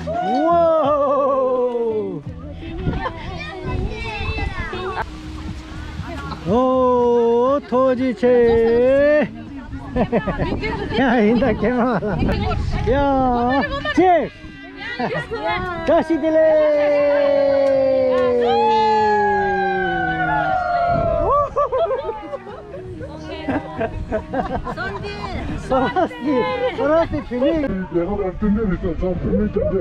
우와. 오, 토지체. 야, 인다 개마라. 야, 책. 자시들레. 소라스티 비밀. 내가 같은 데를 있어. 비밀 전제를.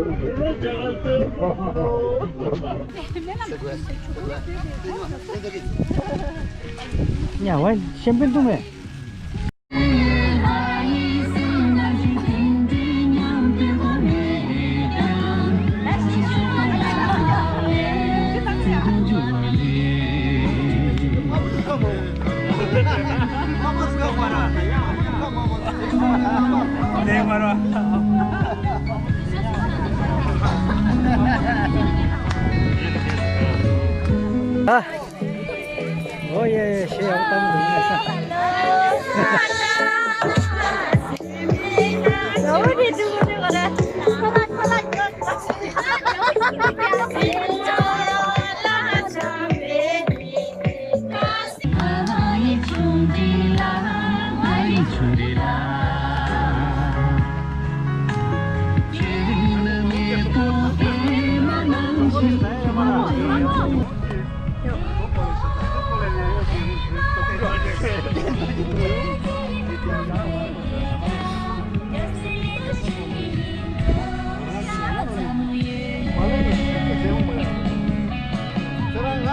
야, 왜 샴페인 도매? 네, 말아. 아, 오예, 시야 없다는 어디 두고 그래?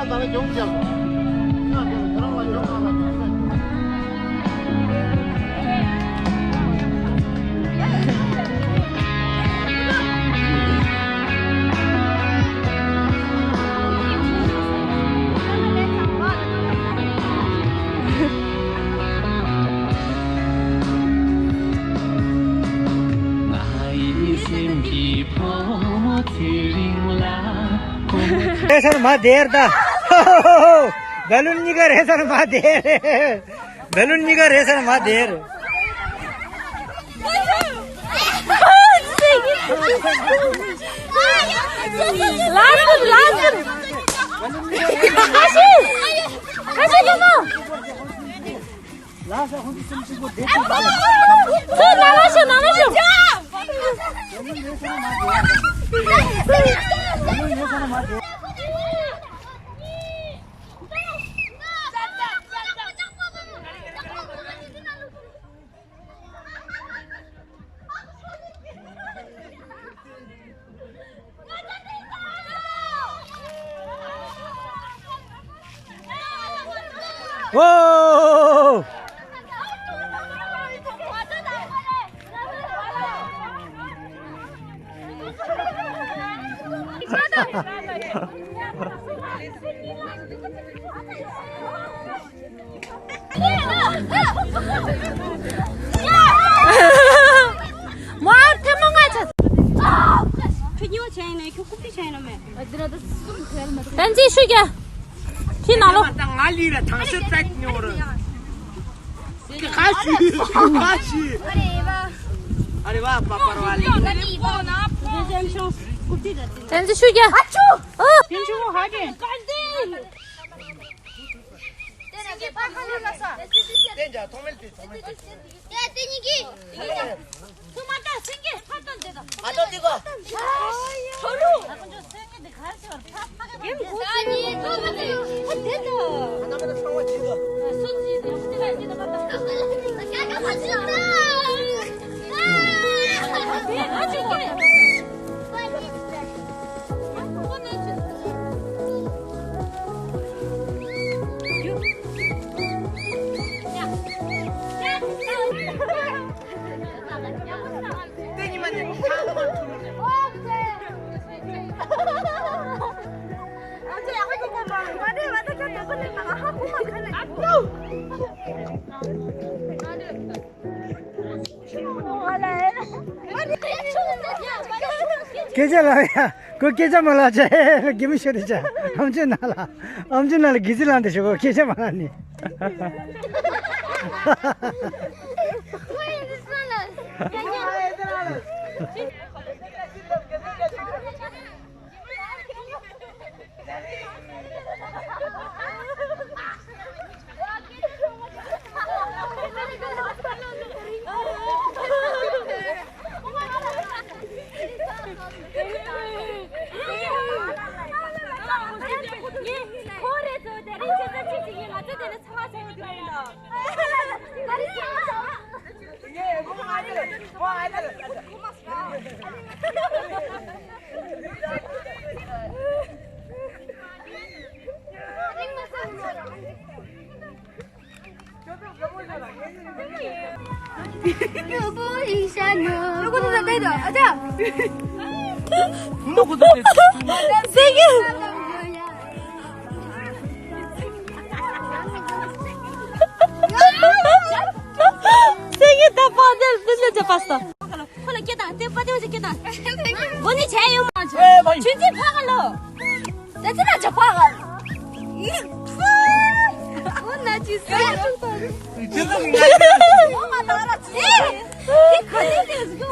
나는 경기하고 저랑만 경기하고 해서는 마 대르다. 멜론 니가 해서는 마 대르. 멜론 니가 해서는 마 대르. 라스 가시 가마 라사 혼자 좀 쓰고 대. 나가셔 오! 벤지 쉬게 키 나로 알리라 당신 짝녀를. 가시. 아리 와 빠빠로 알리. 벤지 쉬게 빈주고 하게. 땡자 통밀티. 야 땡이기 토마토 생게 팔던 데다 아저 뛰고. 저로 생긴데 가르쳐가 아니 토마토 됐다 하나만 상어 찍어. 손지 옆에 갈 때도 맞다 까까 맞췄다 가줄게 계절라야 그 계절 말하자. 기분셔리자. 엄청 날라 기질한데 저거 계절 말하니. 누구도 다 내려. 아자. 세게 세게 다 빠져 봤어. 홀라 깨다. 떼빠 떼어서 깨다. 언니 제일 먼저. 주지 파갈로. 내가 저 파갈. 나 진짜. 엄마 나라지. 이 거짓말이야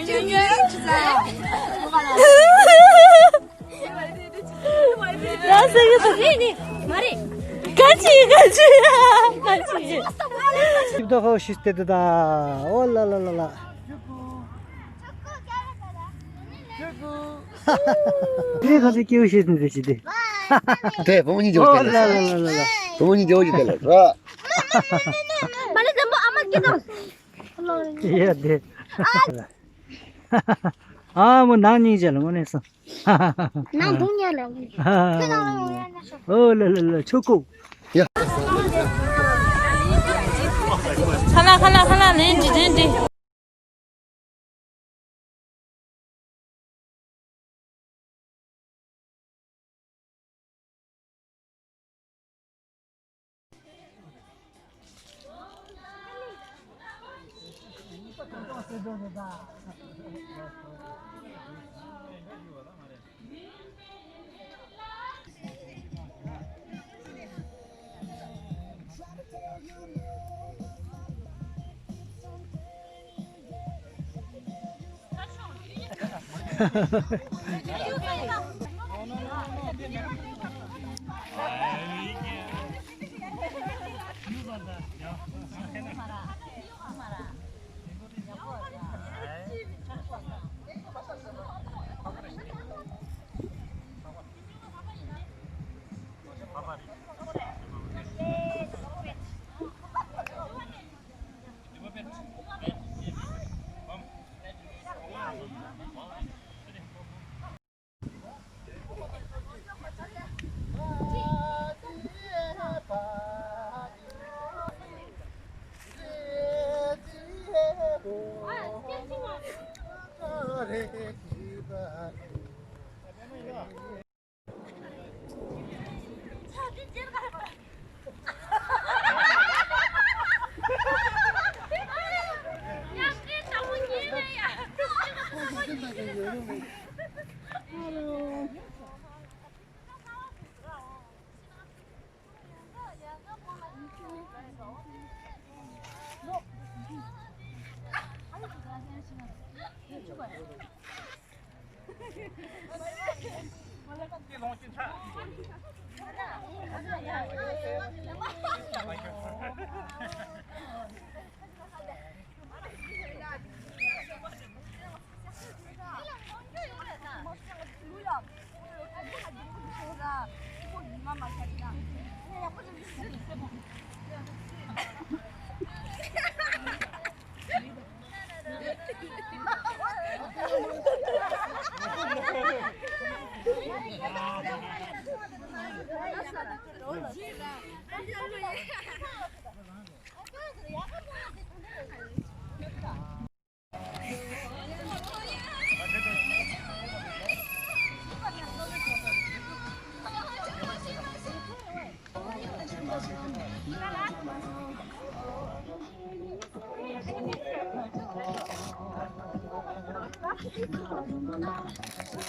지금. 얘 진짜. 나 세게 니 말이. 같이 집도 가고 싶대다. 올라라라라. 이래 가서 끼우시는데 지대. 돼, 부모님 저기 달라. 올라라라라. 부모님 저기 달라. 자. 말이 뭐 아마 깨도. 예, 네. 아, 뭐 난이잖아, 뭐냈어. 난 동의하려고. 올라라라, 초코. 하나 렌지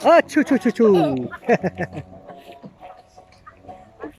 아, 추추추추.